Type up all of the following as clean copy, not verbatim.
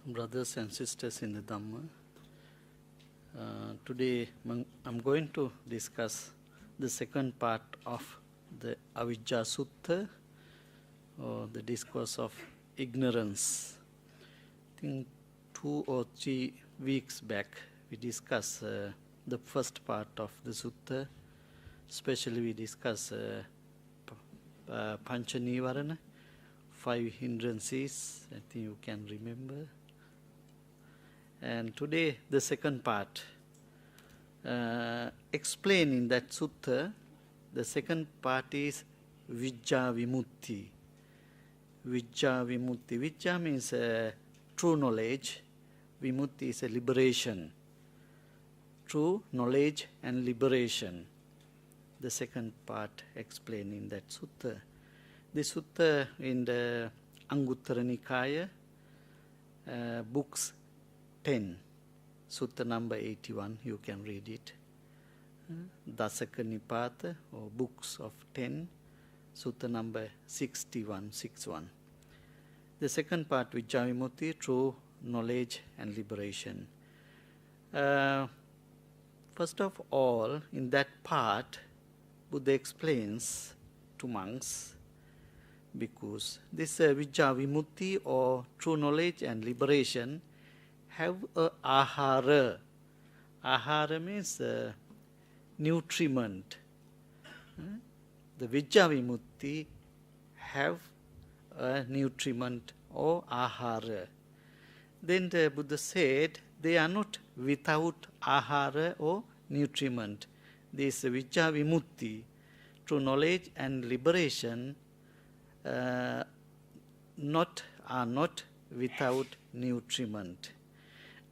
Brothers and sisters in the Dhamma. Today I'm going to discuss the second part of the Avijja Sutta, or the discourse of ignorance. I think 2 or 3 weeks back we discussed the first part of the sutta. Especially we discussed Pancha Nivarana, 5 hindrances. I think you can remember. And today the second part, explaining that sutta. The second part is Vijja Vimutti. Vijja Vimutti. Vijja means true knowledge. Vimutti is a liberation. True knowledge and liberation. The second part explaining that sutta. The sutta in the Anguttara Nikaya, books 10, sutta number 81, you can read it. Dasaka Nipata, or books of 10, sutta number 61. The second part, Vijja Vimutti, true knowledge and liberation. First of all, in that part, Buddha explains to monks, because this Vijja Vimutti, or true knowledge and liberation, have a ahara. Ahara means nutriment. The Vijja Vimutti have a nutriment or ahara. Then the Buddha said they are not without ahara or nutriment. This Vijja Vimutti, true knowledge and liberation, are not without nutriment.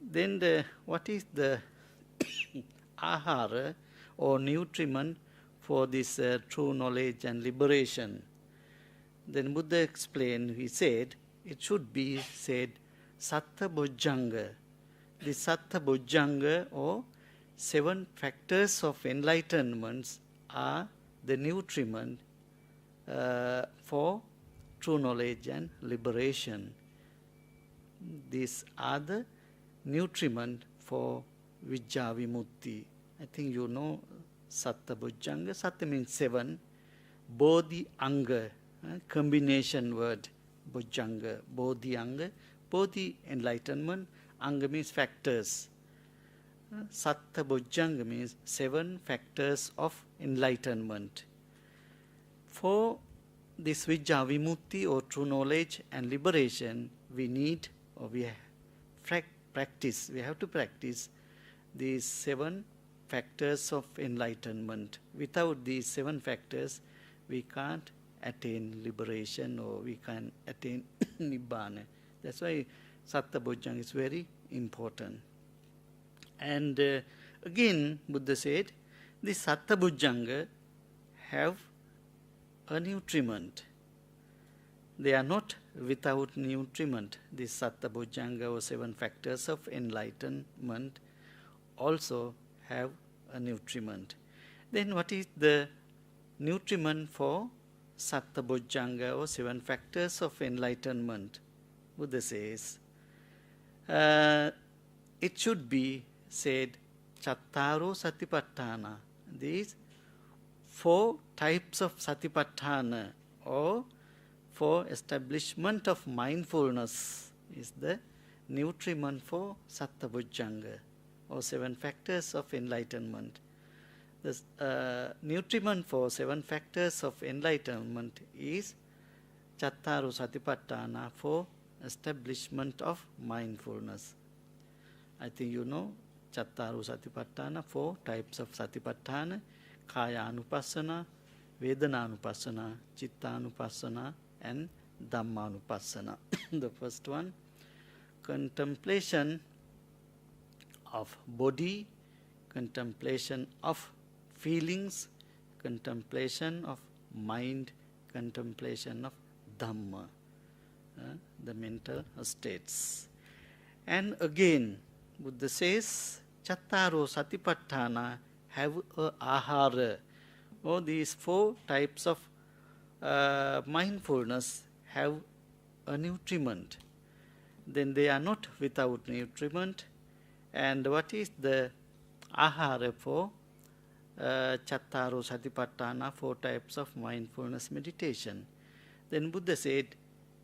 Then what is the ahara or nutriment for this true knowledge and liberation? Then Buddha explained, he said, it should be said Satta Bojjhanga. The Satta Bojjhanga, or 7 factors of enlightenment, are the nutriment for true knowledge and liberation. These are the nutriment for Vijja Vimutti. I think you know Satta Bojjhanga. Satta means 7. Bodhi Anga, combination word, Bojjhanga, Bodhi Anga. Bodhi enlightenment, Anga means factors. Satta Bojjhanga means 7 factors of enlightenment. For this Vijja Vimutti, or true knowledge and liberation, we need, or we practice. We have to practice these 7 factors of enlightenment. Without these 7 factors, we can't attain liberation, or we can't attain Nibbana. That's why Satta Bojjhanga is very important. And again, Buddha said, this Satta Bojjhanga have a nutriment. They are not without nutriment. This Satta Bojjhanga, or 7 factors of enlightenment, also have a nutriment. Then what is the nutriment for Satta Bojjhanga, or 7 factors of enlightenment? Buddha says, it should be said Chattaro Satipatthana. These 4 types of Satipatthana, or for establishment of mindfulness, is the nutriment for Satta Bojjhanga, or 7 factors of enlightenment. The nutriment for 7 factors of enlightenment is Chattaro Satipatthana, for establishment of mindfulness. I think you know Chattaro Satipatthana, 4 types of Satipatthana: Kaya Anupassana, Vedana Anupassana, Chitta Anupassana, and Dhamma Anupassana. The first one, contemplation of body, contemplation of feelings, contemplation of mind, contemplation of Dhamma, the mental states. And again, Buddha says, Chattaro Satipatthana have a ahara, or these 4 types of mindfulness have a nutriment. then they are not without nutriment. And what is the ahara for Chattaro Satipatthana, 4 types of mindfulness meditation? Then Buddha said,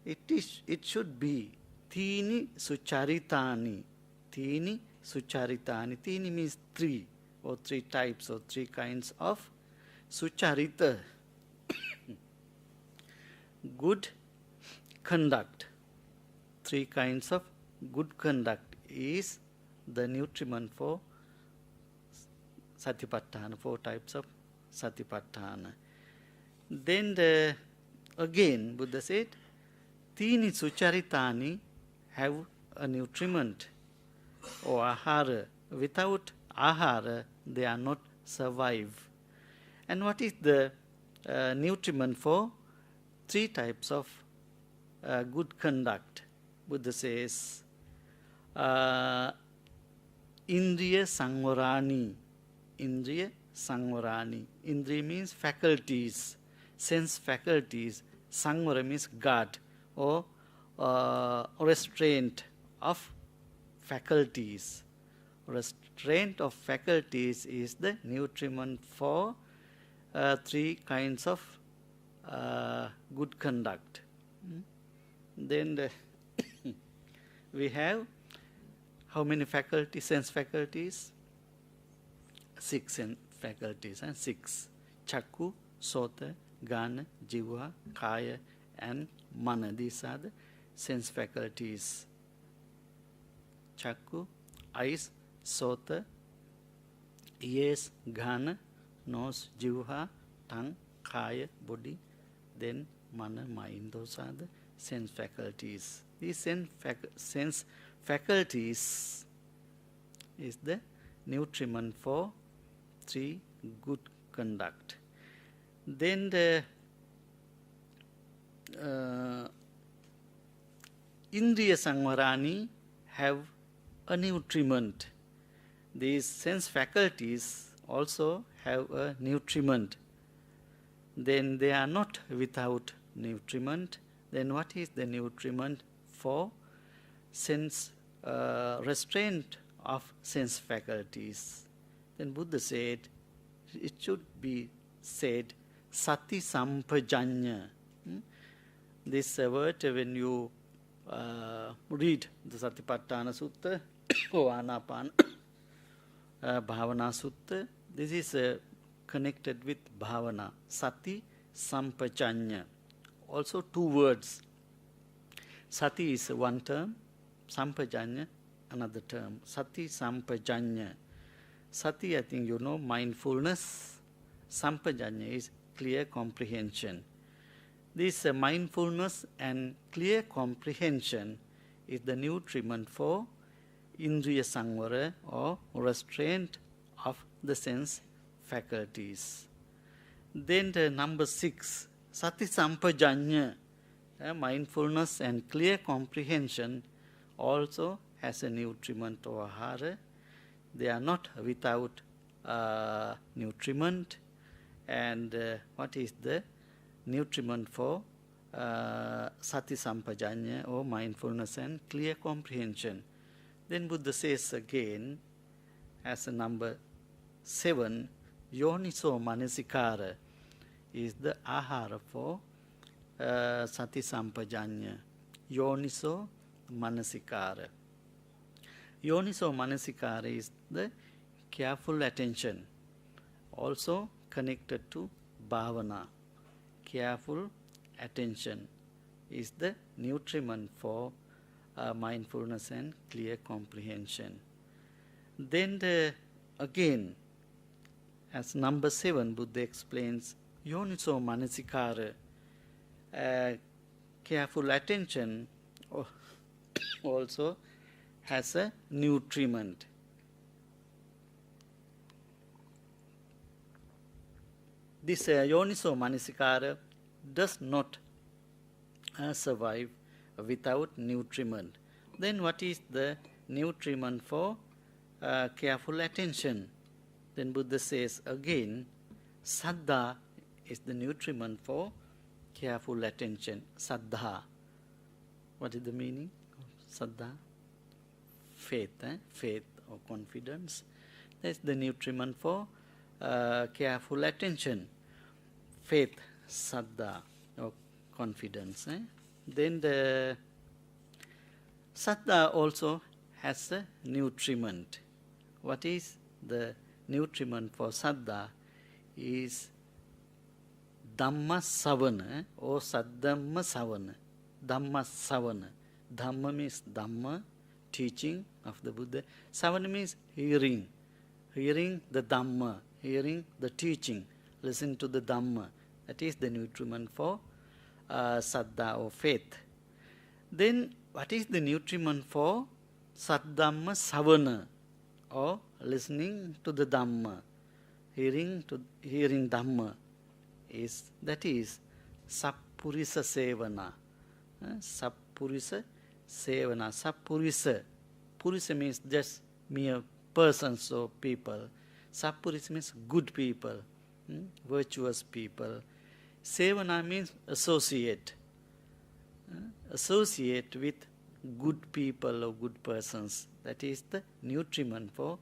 it should be Tini Sucharitani. Tini Sucharitani. Tini means 3 or 3 types or 3 kinds of Sucharita. Good conduct. 3 kinds of good conduct is the nutriment for Satipatthana, 4 types of Satipatthana. Then again Buddha said, Tini Sucharitani have a nutriment or ahara. Without ahara, they are not survive. And what is the nutriment for 3 types of good conduct? Buddha says, Indriya Sangvarani. Indriya Sangvarani. Indriya means faculties, sense faculties. Sangvara means guard or restraint of faculties. Restraint of faculties is the nutriment for 3 kinds of good conduct. Then we have how many faculties, sense faculties? 6 sense faculties, and 6. Chakku, Sota, Gana, Jiva, Kaya, and Mana. These are the sense faculties. Chakku, eyes, Sota, ears, Gana, nose, Jiva, tongue, Kaya, body, then Mana, mind. Those are the sense faculties. These sense faculties is the nutriment for 3 good conduct. Then the Indriya Sangvarani have a nutriment. These sense faculties also have a nutriment. Then they are not without nutriment. Then what is the nutriment for sense restraint of sense faculties? Then Buddha said, it should be said, Sati Sampajanya. This word, when you read the Satipatthana Sutta or Anapana Bhavana Sutta, this is connected with Bhavana. Sati Sampajanya. Also 2 words. Sati is one term, Sampajanya another term. Sati Sampajanya. Sati, I think you know, mindfulness. Sampajanya is clear comprehension. This mindfulness and clear comprehension is the nutriment for Indriya Sangvara or restraint of the sense faculties. Then the number 6, Sati Sampajanya, mindfulness and clear comprehension also has a nutriment or ahara. They are not without nutriment. And what is the nutriment for Sati Sampajanya or mindfulness and clear comprehension? Then Buddha says again, as a number 7, Yoniso Manasikara is the ahara for Sati Sampajanya. Yoniso Manasikara. Yoniso Manasikara is the careful attention, also connected to bhavana. Careful attention is the nutriment for mindfulness and clear comprehension. Then again, as number 7, Buddha explains, Yoniso Manasikara, careful attention also has a nutriment. This Yoniso Manasikara does not survive without nutriment. Then what is the nutriment for careful attention? Then Buddha says again, Saddha is the nutriment for careful attention. Saddha. What is the meaning of Saddha, faith, faith or confidence. That's the nutriment for careful attention. Faith, saddha or confidence. Then the saddha also has a nutriment. What is the nutriment for saddha? Is Dhamma savana or Saddhamma savana. Dhamma savana. Dhamma means Dhamma, teaching of the Buddha. Savana means hearing. Hearing the Dhamma, hearing the teaching. Listen to the Dhamma. That is the nutriment for Saddha or faith. Then what is the nutriment for Saddhamma savana or listening to the Dhamma? Hearing Dhamma. That is Sappurisa Sevana. Sappurisa Sevana. Sappurisa. Purisa means just mere persons or people. Sappurisa means good people, virtuous people. Sevana means associate. Associate with good people or good persons. That is the nutriment for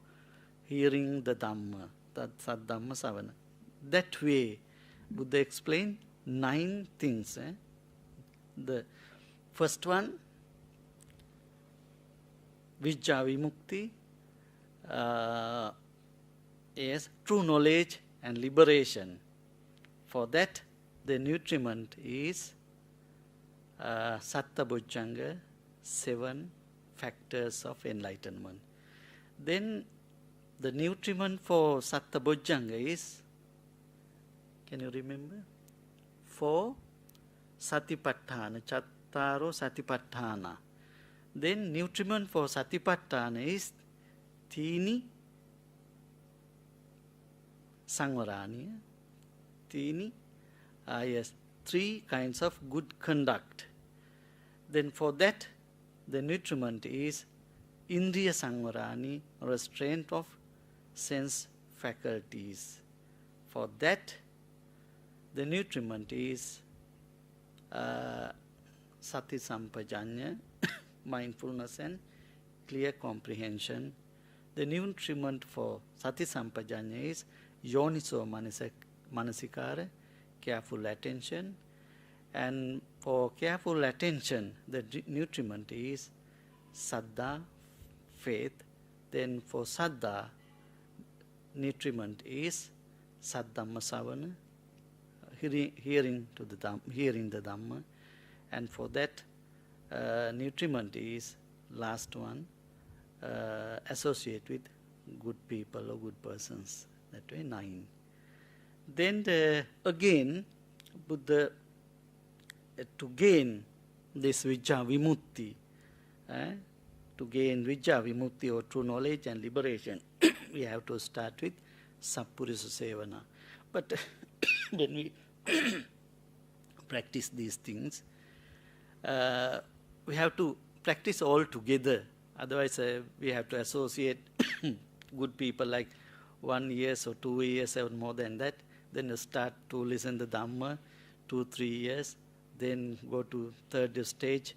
hearing the Dhamma. That Saddhamma savana. That way, Buddha explained 9 things. The first one, Vijja Vimukti, is true knowledge and liberation. For that, the nutriment is Satta Bojjhanga, 7 factors of enlightenment. Then the nutriment for Satta Bojjhanga is, can you remember? 4 Satipatthana, Chattaro Satipatthana. Then nutriment for Satipatthana is Tini Sangvarani. Tini, 3 kinds of good conduct. Then for that, the nutriment is Indriya Sangvarani, restraint of sense faculties. For that, the nutriment is Sati Sampajanya, mindfulness and clear comprehension. The nutriment for Sati Sampajanya is Yoniso Manasikara, careful attention. And for careful attention, the nutriment is Saddha, faith. Then for Saddha, nutriment is Saddhamma savana, hearing the Dhamma. And for that, nutriment is last one, associate with good people or good persons. That way 9. Then again, Buddha, to gain this Vijja Vimutti, to gain Vijja Vimutti or true knowledge and liberation, we have to start with Sappurisa Sevana. But when we practice these things, we have to practice all together. Otherwise, we have to associate good people like 1 year or 2 years or more than that. Then you start to listen to Dhamma, 2-3 years. Then go to third stage,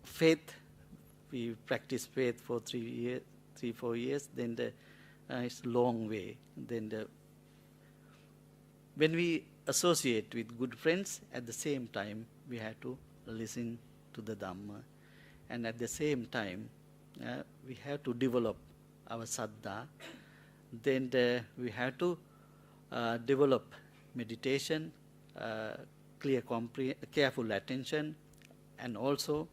faith. We practice faith for 3-4 years. Then it's a long way. Then when we associate with good friends, at the same time we have to listen to the Dhamma, and at the same time we have to develop our saddha. Then we have to develop meditation, careful attention, and also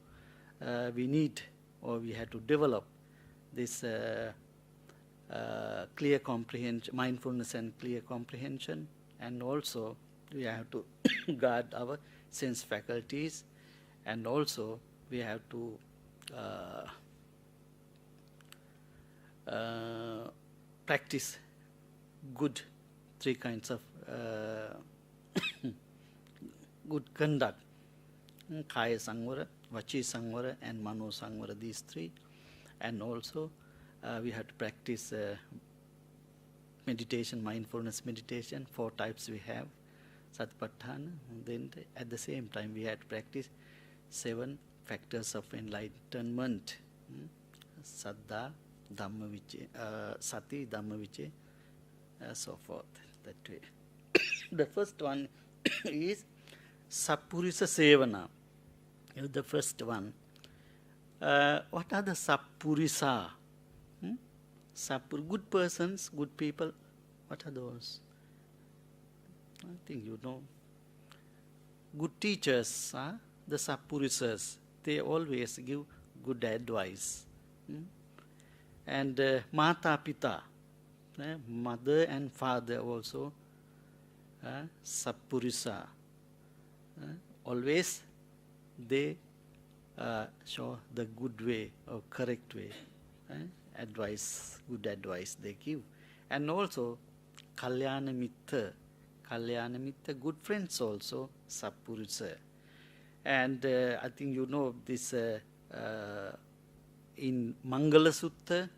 we have to develop this clear comprehension, mindfulness and clear comprehension, and also we have to guard our sense faculties, and also we have to practice good 3 kinds of good conduct: Kaya Sangvara, Vachi Sangvara, and Mano Sangvara, these 3. And also we have to practice meditation, mindfulness meditation. 4 types we have: Satipatthana. Then at the same time we had to practice 7 factors of enlightenment. Saddha, Dhamma Vichay, Sati, Dhamma Vichay, so forth. That way. The first one is Sappurisa Sevana. The first one. What are the Sappurisa? Good persons, good people. What are those? I think you know. Good teachers, the Sappurisas, they always give good advice. And Mata Pita, mother and father also, Sappurisa. Always they show the good way or correct way. Advice, good advice they give. And also Kalyana Mitta, good friends also, Sappurisa. And I think you know this in Mangala Sutta.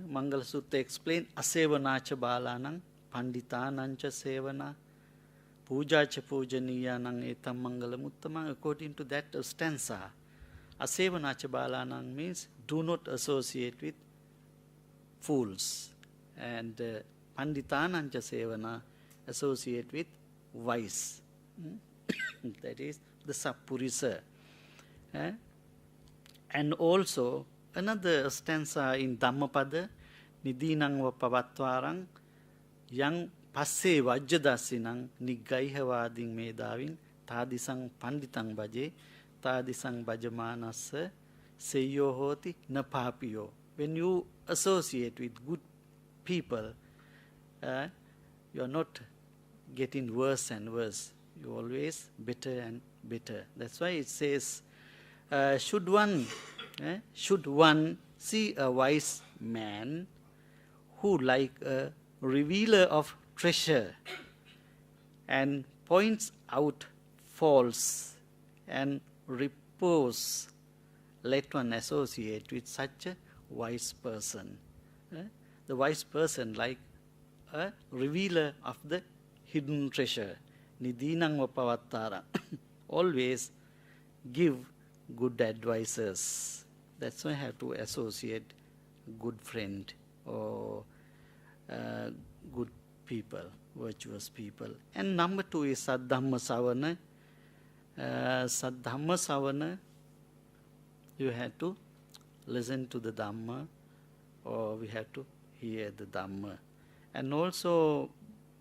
Mangala Sutta explain Asevanacha Balanang, Panditanancha Sevana, Pujacha Pujaniyanang Etam Mangalam Uttamang. According to that stanza, Asevanacha Balanang means do not associate with fools. And Panditanancha Sevana, associate with wise. That is the Sappurisa. And also another stanza in Dhammapada, Nidinang Vapavatwarang, Yang Passe Vajjadasinang, Niggaihavading Medavin, Tadisang Panditang Baje, Tadisang Bajamanasa, Seyo Hoti, Napapiyo. When you associate with good people, you are not getting worse and worse. You always better and better. That's why it says, should one see a wise man who like a revealer of treasure and points out faults and repose, let one associate with such a wise person. The wise person like a revealer of the hidden treasure. Nidinang Vapavattara. Always give good advices. That's why I have to associate good friend or good people, virtuous people. And number 2 is Saddhamma Savana. Saddhamma Savana, you have to listen to the Dhamma, or we have to hear the Dhamma. And also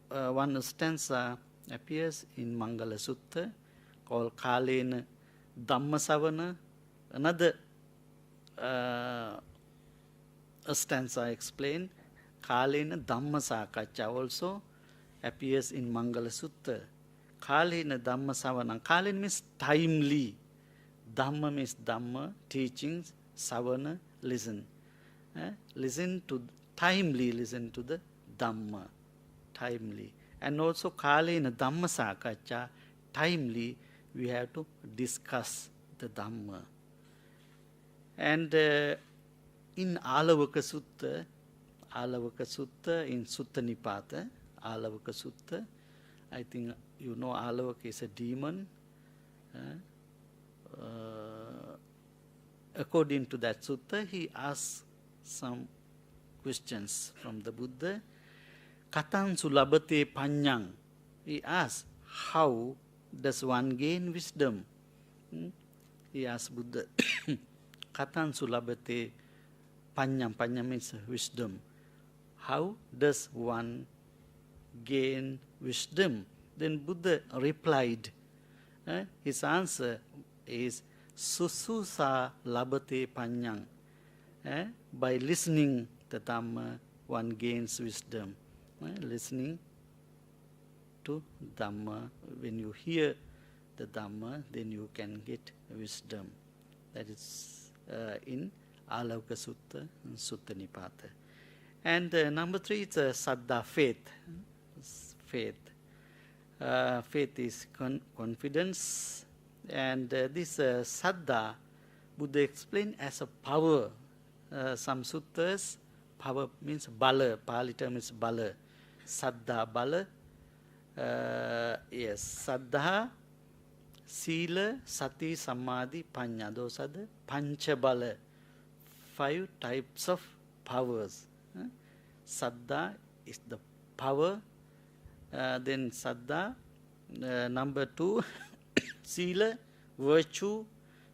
one stanza appears in Mangala Sutta called Kalena Dhamma Savana. Another stanza explained, Kalena Dhamma Sakacha, also appears in Mangala Sutta. Kalena Dhamma Savana. Kalena means timely. Dhamma means Dhamma, teachings, Savana, listen. Timely listen to the Dhamma. Timely. And also Kalena Dhamma Sakacha, timely we have to discuss the Dhamma. And in Alavaka Sutta in Sutta Nipata, Alavaka Sutta, I think you know Alavaka is a demon. According to that sutta, he asks some questions from the Buddha. Katan sulabate panyang. He asks, how does one gain wisdom? He asks Buddha. Katan sulabate panyam. Panyam means wisdom. How does one gain wisdom? Then Buddha replied. His answer is Sususa labate panyang. By listening the Dhamma, one gains wisdom. Listening to Dhamma, when you hear the Dhamma, then you can get wisdom. That is in Alavaka Sutta and Sutta Nipata. And number 3 is Saddha, faith. Faith. Faith is confidence. And this Saddha, Buddha explained as a power. Some suttas, power means bala, Pali term is bala. Saddha bala, Yes, Saddha, Sila, Sati, Samadhi, Panya. Those are the Panchabala, 5 types of powers. Saddha is the power. Then Saddha, number 2, Sila, virtue.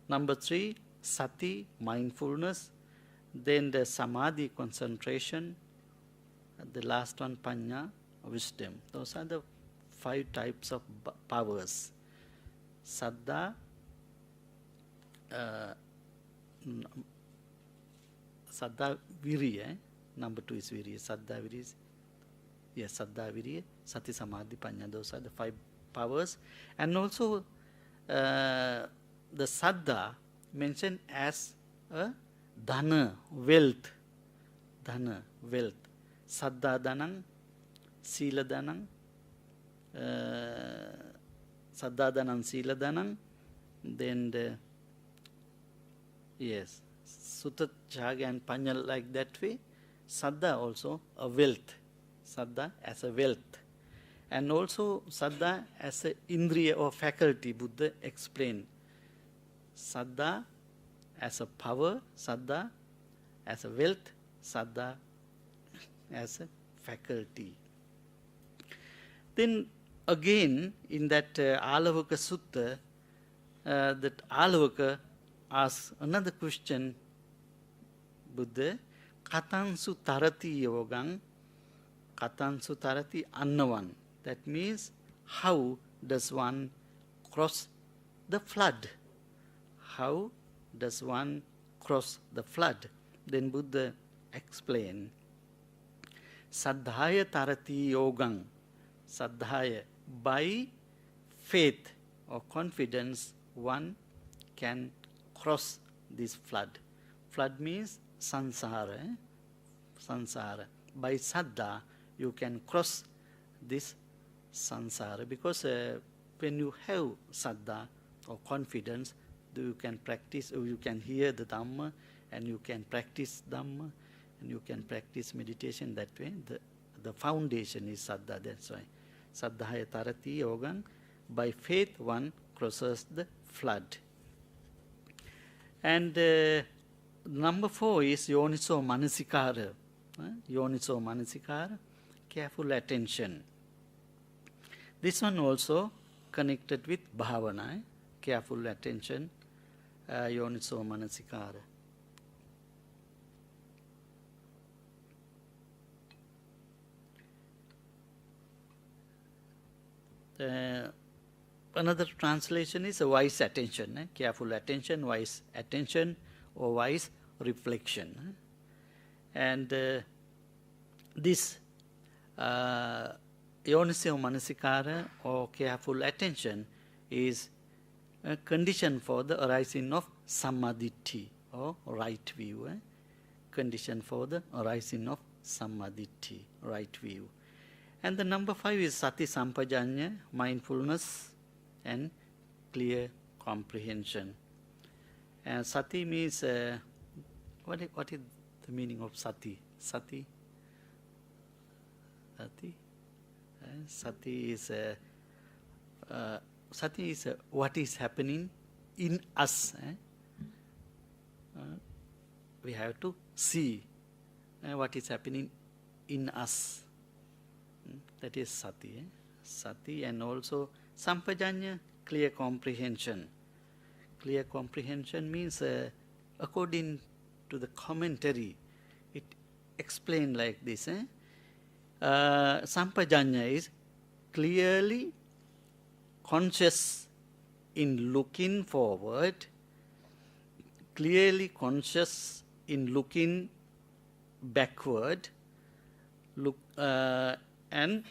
Number 3, Sati, mindfulness. Then the Samadhi, concentration. The last one, Panya, wisdom. Those are the 5 types of powers. Saddha, Saddha Virya, number 2 is Virya. Saddha Virya, yes, Saddha Virya, Sati, Samadhi, Panya. Those are the 5 powers. And also the Saddha mentioned as a Dhana, wealth. Dhana, wealth. Saddha Dhanang, Sila Dhanang, Saddha Dhanang, Sila Dhanang. Then yes, Sutta, Chaga and Panya like that way. Saddha also a wealth. Saddha as a wealth. And also Saddha as a indriya or faculty, Buddha explained. Saddha as a power, Saddha as a wealth, Saddha as a faculty. Then again in that Alavaka Sutta, that Alavaka asks another question, Buddha, Katansu Tarati Yogang, Katansu Tarati Annavan. That means, how does one cross the flood? How does one cross the flood? Then Buddha explained, Saddhaya Tarati Yogang. Saddhaya, by faith or confidence, one can cross this flood. Flood means sansara. Sansara. By saddha, you can cross this sansara, because when you have saddha or confidence, you can practice, or you can hear the Dhamma, and you can practice Dhamma, and you can practice meditation that way. The foundation is saddha, that's why. Saddhaya Tarati Yogang, by faith one crosses the flood. And number 4 is Yoniso Manasikara. Yoniso Manasikara, careful attention. This one also connected with bhavana, careful attention, Yoniso Manasikara. Another translation is a wise attention, careful attention, wise attention, or wise reflection. And this Yonisyo Manasikara, or careful attention, is a condition for the arising of Sammaditthi, or right view. Condition for the arising of Sammaditthi, right view. And the number 5 is Sati Sampajanya, mindfulness and clear comprehension. And Sati means, what is the meaning of Sati? Sati? Sati? Sati is what is happening in us. We have to see what is happening in us. That is Sati. Sati, and also Sampajanya, clear comprehension. Clear comprehension means, according to the commentary, it explained like this. Sampajanya is clearly conscious in looking forward, clearly conscious in looking backward, and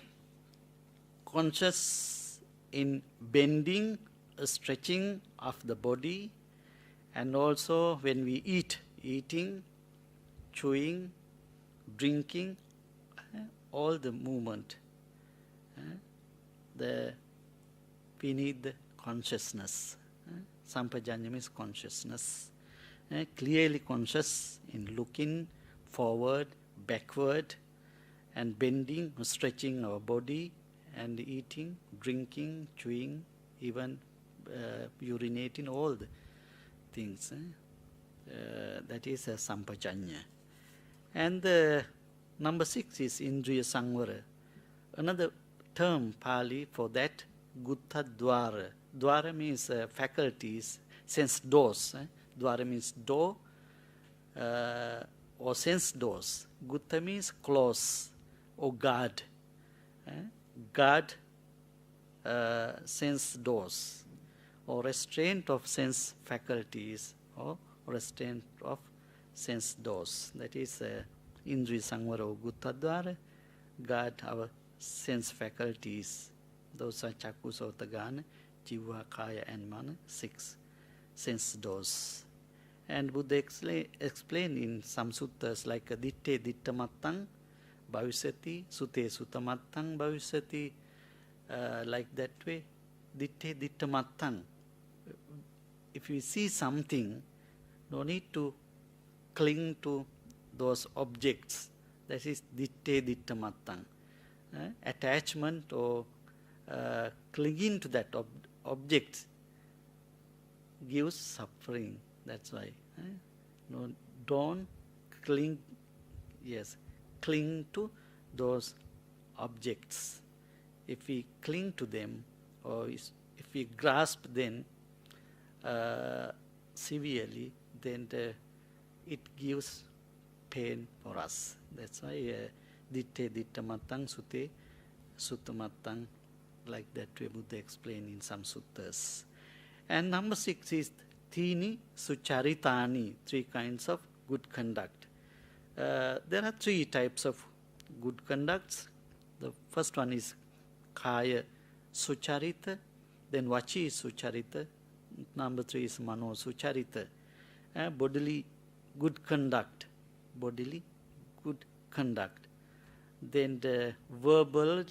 conscious in bending, stretching of the body, and also when we eat, eating, chewing, drinking, all the movement. We need the consciousness. Sampajanya means consciousness. Clearly conscious in looking forward, backward, and bending, stretching our body, and eating, drinking, chewing, even urinating, all the things. That is a sampajanya. And number 6 is indriya samvara. Another term Pali for that, gutta dwara. Dwara means faculties, sense doors. Dwara means door or sense doors. Gutta means close or guard. Guard sense doors or restraint of sense faculties or restraint of sense doors. That is indriya samvara or gutta dwara, guard our sense faculties. Those are chakku, sota, ghana, jiva, kaya and mana, 6 sense doors. And Buddha explained in some suttas like ditte dittamattang bhavisati, sute sutamattang bhavisati, like that way. Ditte dittamattang. If you see something, no need to cling to those objects. That is ditte dittamattang. Attachment or clinging to that object gives suffering. That's why. No, don't cling. Yes, cling to those objects. If we cling to them, or if we grasp them severely, then it gives pain for us. That's why ditte dittamattang sute sutamattang, like that way Buddha explained in some suttas. And number 6 is thini sucharitani, 3 kinds of good conduct. There are 3 types of good conducts. The first one is kaya sucharita, then vachi sucharita, number 3 is mano sucharita. Bodily good conduct, bodily good conduct. Then the verbal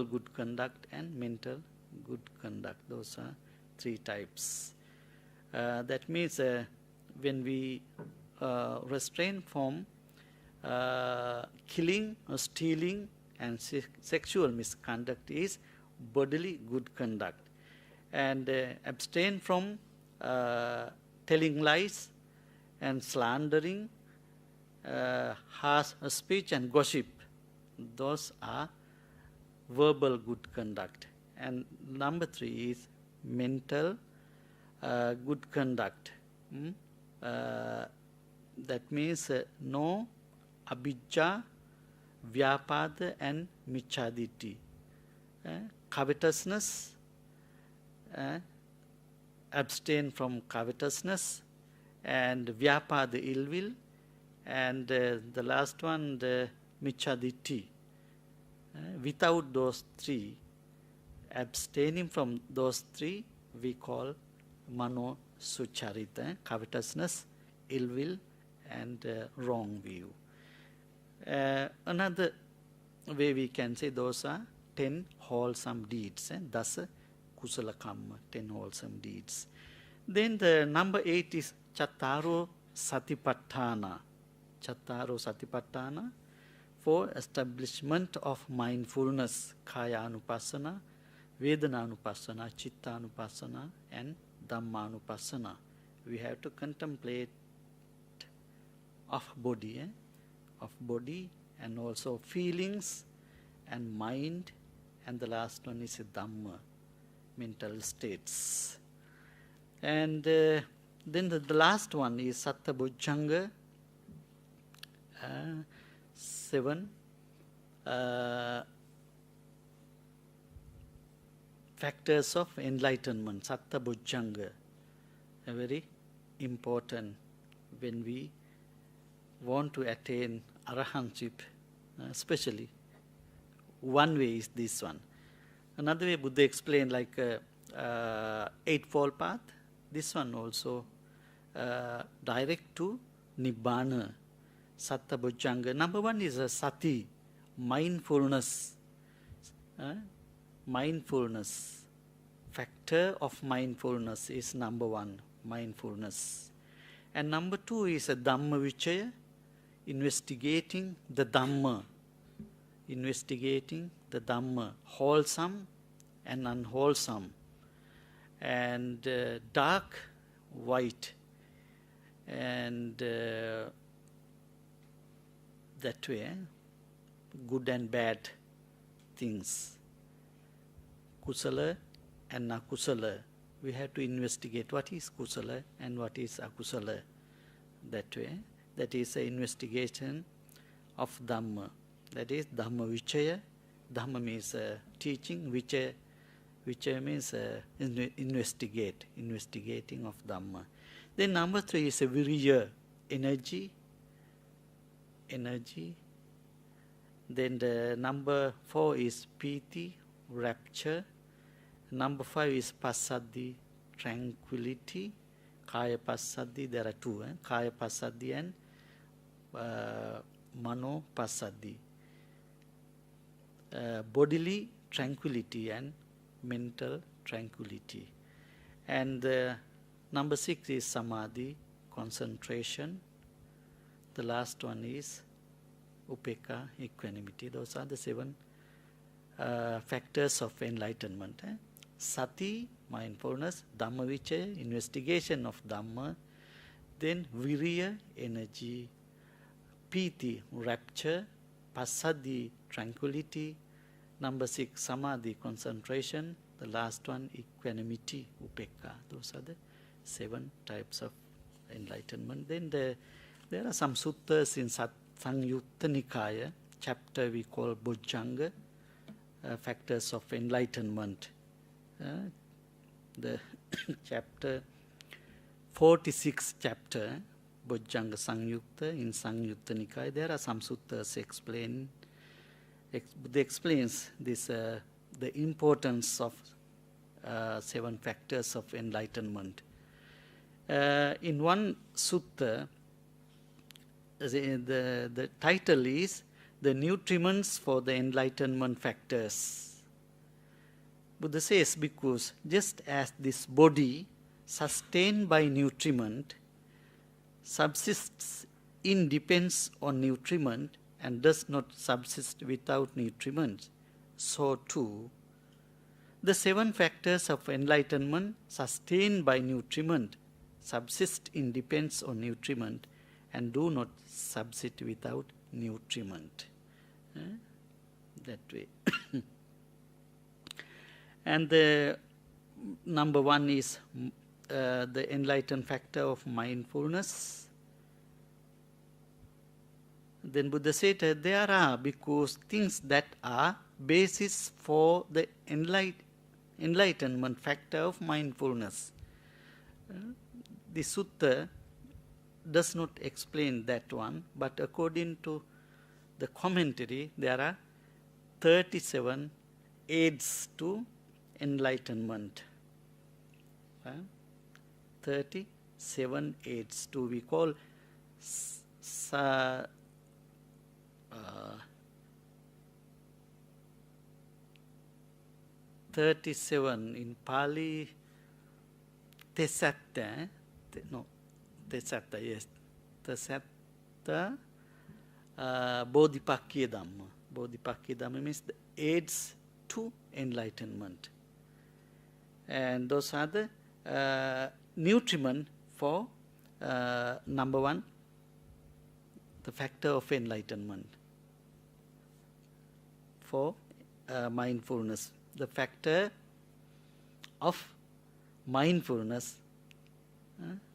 good conduct and mental good conduct. Those are 3 types. That means when we restrain from killing or stealing and sexual misconduct is bodily good conduct. And abstain from telling lies and slandering, harsh speech and gossip. Those are verbal good conduct. And number 3 is mental good conduct. That means no abhijja, vyapada and michaditi. Covetousness, abstain from covetousness, and vyapada, ill will, and the last one, the michaditi. Without those 3, abstaining from those 3, we call mano sucharita, covetousness, ill will, and wrong view. Another way we can say those are 10 wholesome deeds, dasa kusala kamma, 10 wholesome deeds. Then the number 8 is chattaro satipatthana. Chattaro satipatthana, for establishment of mindfulness, kaya anupassana, vedana anupassana, chitta anupassana, and Dhamma anupassana. We have to contemplate of body and also feelings and mind, and the last one is Dhamma, mental states. And then the last one is Satta Bojjhanga, 7 factors of enlightenment, Satta Bojjhanga, very important when we want to attain arahantship, especially. One way is this one. Another way Buddha explained like Eightfold Path. This one also direct to Nibbana, Satta Bojjhanga. Number 1 is a sati, mindfulness. Mindfulness. Factor of mindfulness is number 1, mindfulness. And number 2 is a Dhamma Vichaya, investigating the Dhamma. Investigating the Dhamma, wholesome and unwholesome, and dark, white, and that way, good and bad things, kusala and akusala. We have to investigate what is kusala and what is akusala. That way, that is an investigation of Dhamma. That is Dhamma Vichaya. Dhamma means teaching, Vichaya means investigating of Dhamma. Then number 3 is a Viriya, energy. Then the number 4 is Piti, rapture. Number 5 is Passaddhi, tranquility. Kaya Passaddhi, there are 2, Kaya Passaddhi and Mano Passaddhi. Bodily tranquility and mental tranquility. And number 6 is Samadhi, concentration. The last one is Upeka, equanimity. Those are the 7 factors of enlightenment. Sati, mindfulness. Dhamma Vichaya, investigation of Dhamma. Then Viriya, energy. Piti, rapture. Passaddhi, tranquility. Number 6, Samadhi, concentration. The last one, equanimity, Upeka. Those are the 7 types of enlightenment. Then there are some suttas in Sangyutta Nikaya, chapter we call Bojjhanga, factors of enlightenment. The chapter 46 chapter, Bojjhanga Sangyutta, in Sangyutta Nikaya, there are some suttas explain. Buddha explains this, the importance of 7 factors of enlightenment. In one sutta, the title is The Nutriments for the Enlightenment Factors. Buddha says, because just as this body, sustained by nutriment, subsists in depends on nutriment and does not subsist without nutriment, so too, the 7 factors of enlightenment sustained by nutriment subsist in depends on nutriment and do not subsist without nutriment. That way. And the number 1 is the enlightened factor of mindfulness. Then Buddha said there are, because things that are basis for the enlightenment factor of mindfulness. The sutta does not explain that one, but according to the commentary, there are 37 aids to enlightenment. 37 aids to, we call 37 in Pali, Tesatta, Tesatta, yes, Tesatta Bodhipakya Dhamma. Bodhipakya Dhamma means the aids to enlightenment. And those are the nutriment for number 1, the factor of enlightenment. For mindfulness, the factor of mindfulness,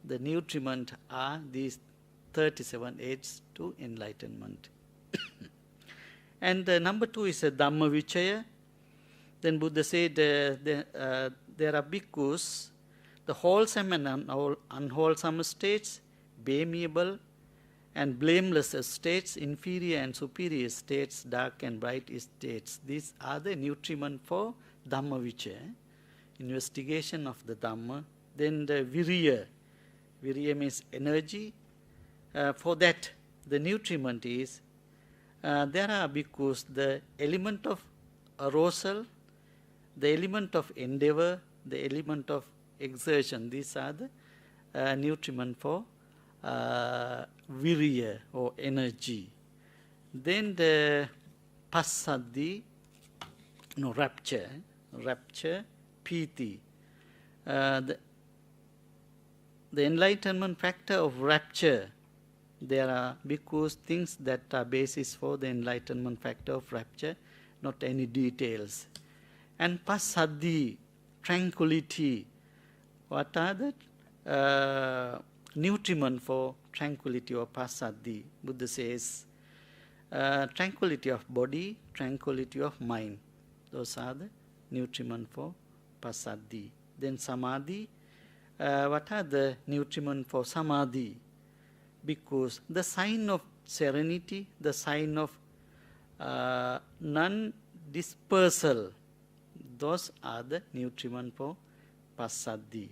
the nutriment are these 37 aids to enlightenment. And number 2 is a Dhamma Vichaya. Then Buddha said there are bhikkhus, the wholesome and unwholesome states, blameable and blameless states, inferior and superior states, dark and bright states. These are the nutriment for Dhamma Vichaya, investigation of the Dhamma. Then the Viriya. Viriya means energy. For that, the nutriment is, there are bhikkhus, the element of arousal, the element of endeavor, the element of exertion. These are the nutriment for Viriya or energy. Then the Passaddhi, rapture, piti. The enlightenment factor of rapture, there are bhikkhus things that are basis for the enlightenment factor of rapture, not any details. And passaddhi, tranquility. What are the nutriment for tranquility or passaddhi? Buddha says, tranquility of body, tranquility of mind. Those are the nutriment for passaddhi. Then samadhi. What are the nutriment for samadhi? Because the sign of serenity, the sign of non-dispersal, those are the nutriment for passaddhi.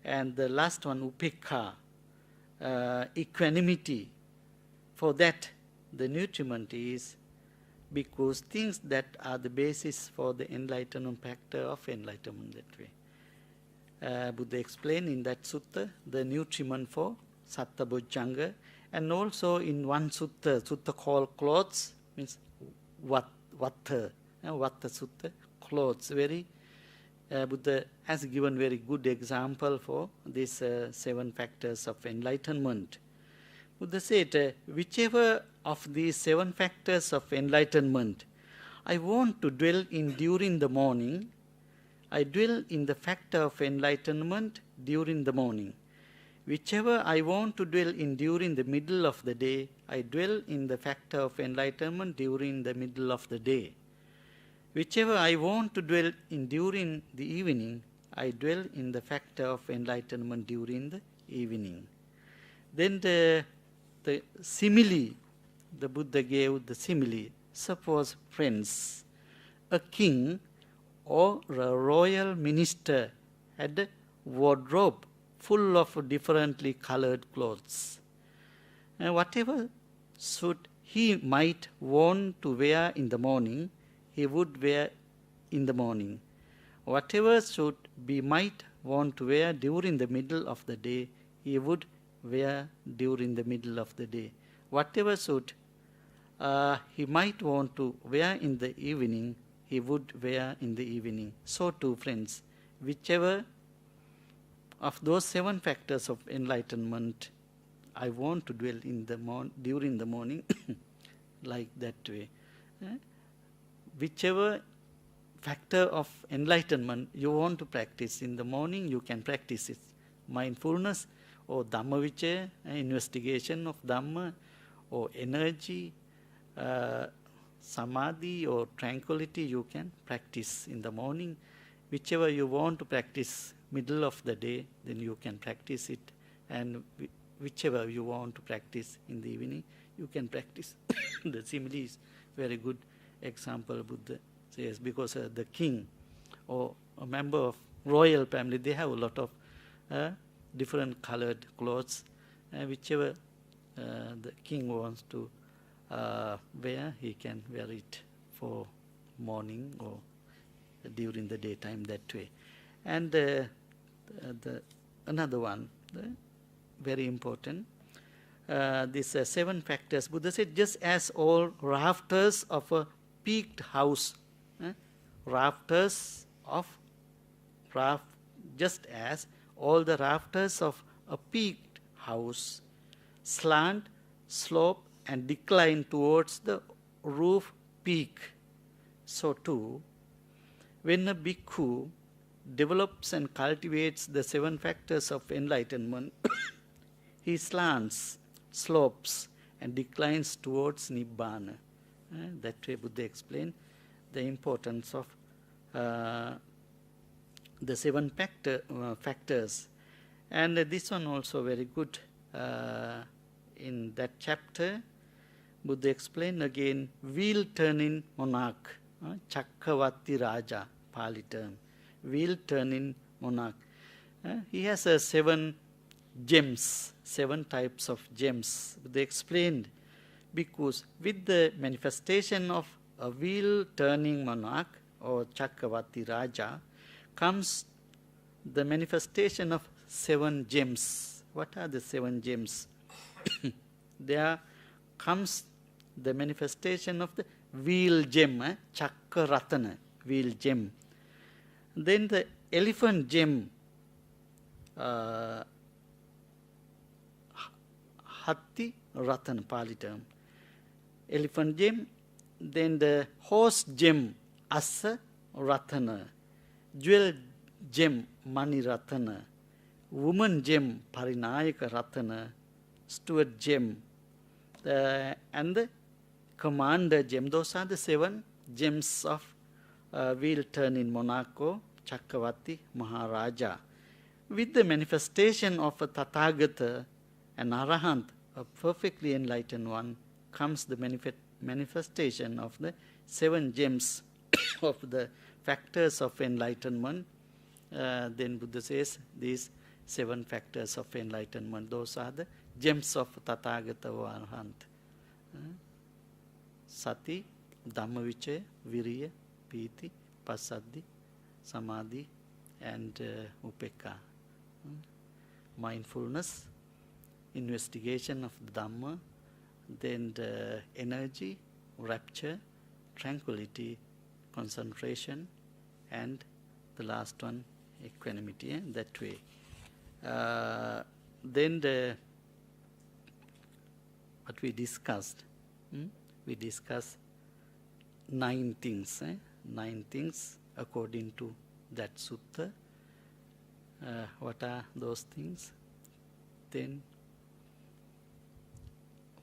And the last one, upekha, equanimity. For that, the nutriment is because things that are the basis for the enlightenment factor of enlightenment that way. Buddha explained in that sutta the nutriment for satta bojjhanga, and also in one sutta called clothes, means vatta sutta, clothes. Very Buddha has given very good example for these 7 factors of enlightenment. Buddha said, whichever of these 7 factors of enlightenment I want to dwell in during the morning, I dwell in the factor of enlightenment during the morning. Whichever I want to dwell in during the middle of the day, I dwell in the factor of enlightenment during the middle of the day. Whichever I want to dwell in during the evening, I dwell in the factor of enlightenment during the evening. Then the simile, the Buddha gave the simile. Suppose, friends, a king or a royal minister had a wardrobe full of differently colored clothes. And whatever suit he might want to wear in the morning, he would wear in the morning. Whatever suit he might want to wear during the middle of the day, he would wear during the middle of the day. Whatever suit he might want to wear in the evening, he would wear in the evening. So too, friends, whichever of those 7 factors of enlightenment I want to dwell in the during the morning, like that way. Whichever factor of enlightenment you want to practice in the morning, you can practice it. Mindfulness or Dhamma Vichaya, investigation of Dhamma, or energy, samadhi or tranquility, you can practice in the morning. Whichever you want to practice middle of the day, then you can practice it. And whichever you want to practice in the evening, you can practice. The simile is very good example Buddha says, because the king or a member of royal family, they have a lot of different colored clothes. Whichever the king wants to wear, he can wear it for morning or during the daytime that way. And another one, very important, these 7 factors, Buddha said, just as all rafters of a peaked house, just as all the rafters of a peaked house slant, slope, and decline towards the roof peak, so too, when a bhikkhu develops and cultivates the 7 factors of enlightenment, he slants, slopes, and declines towards Nibbana. That way Buddha explained the importance of the 7 factors. And this one also very good. In that chapter, Buddha explained again, wheel-turning monarch, Chakravarti Raja, Pali term, wheel-turning monarch. He has 7 gems, 7 types of gems. They explained, because with the manifestation of a wheel-turning monarch or Chakravarti Raja comes the manifestation of 7 gems. What are the 7 gems? There comes the manifestation of the wheel gem, Chakra Ratana, wheel gem. Then the elephant gem, Hatti Ratana, Pali term. Elephant gem. Then the horse gem, Asa Ratana. Jewel gem, Mani Ratana. Woman gem, Parinayaka Ratana. Steward gem. And the commander gem. Those are the 7 gems of wheel turn in Monaco, Chakravarti Maharaja. With the manifestation of a Tathagata, an Arahant, a perfectly enlightened one, comes the manifestation of the 7 gems of the factors of enlightenment. Then Buddha says these 7 factors of enlightenment, those are the gems of Tathagata or Arahant. Sati, Dhamma-vicaya, Viriya, Piti, Passaddhi, Samadhi, and Upekka. Mindfulness, investigation of the Dhamma, then the energy, rapture, tranquility, concentration, and the last one, equanimity, that way. Then what we discussed, we discussed 9 things, 9 things according to that sutta. What are those things? Then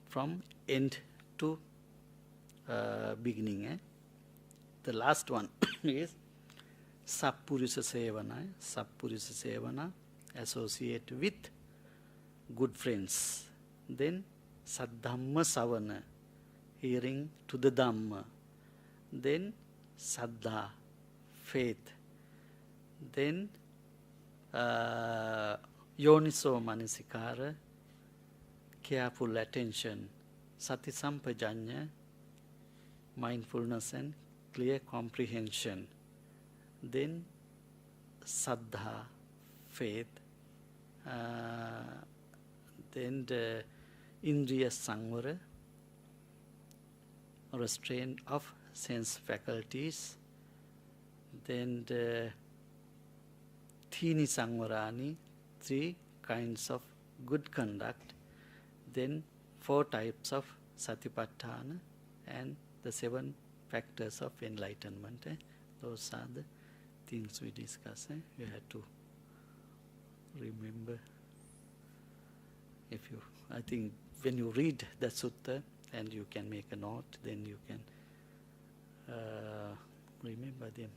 from end to beginning. The last one is Sappurisa Sevana. Sappurisa Sevana, associate with good friends. Then Saddhamma Savana, hearing to the Dhamma. Then Saddha, faith. Then Yoniso Manasikara, careful attention. Sati Sampajanya, mindfulness and clear comprehension. Then Saddha, faith. Then the Indriya Sangvara, restraint of sense faculties. Then the Thini Sangvarani, 3 kinds of good conduct. Then 4 types of Satipatthana and the 7 factors of enlightenment. Those are the things we discuss. You have to remember. I think when you read the sutta and you can make a note, then you can remember them.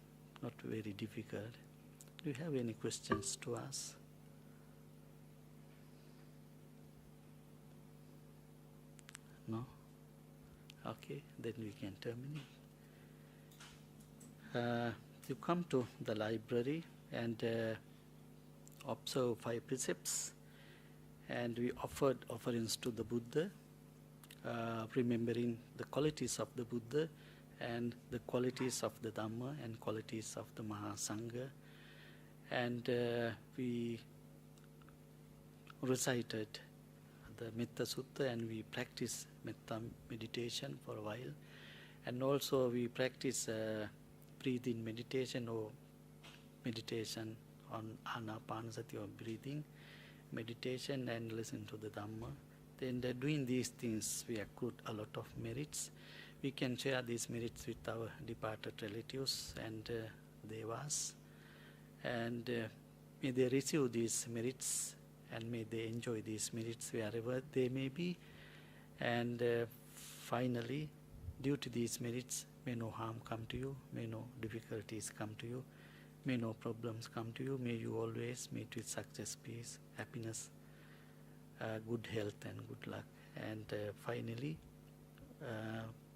Not very difficult. Do you have any questions to ask? No? Okay, then we can terminate. You come to the library and observe 5 precepts, and we offered offerings to the Buddha, remembering the qualities of the Buddha and the qualities of the Dhamma and qualities of the Mahasangha. And we recited the Metta Sutta, and we practiced Metta meditation for a while. And also we practice breathing meditation or meditation on Anapanasati or breathing meditation, and listen to the Dhamma. Then doing these things, we accrued a lot of merits. We can share these merits with our departed relatives and devas. And may they receive these merits, and may they enjoy these merits wherever they may be. And finally, due to these merits, may no harm come to you, may no difficulties come to you, may no problems come to you, may you always meet with success, peace, happiness, good health and good luck. And finally,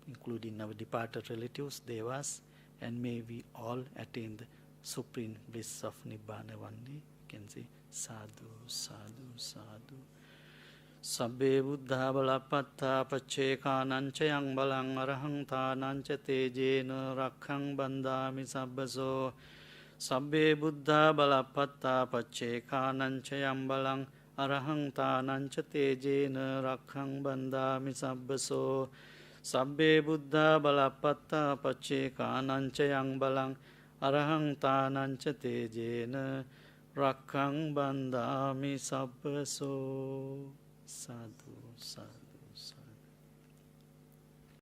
including our departed relatives, devas, and may we all attain the supreme bliss of Nibbana one day. You can say sadhu, sadhu, sadhu. Sabbe buddha balapatta paccekānañca balang arahang tānañca tejena rakhang bandhami sabbaso. Sabbe buddha balapatta paccekānañca balang arahang tānañca tejena rakhang bandhami sabbaso. Sabbe buddha balapatta pache kanancha yang balang arahang tanancha tejena rakkang bandami sabbaso. Sadhu, sadhu.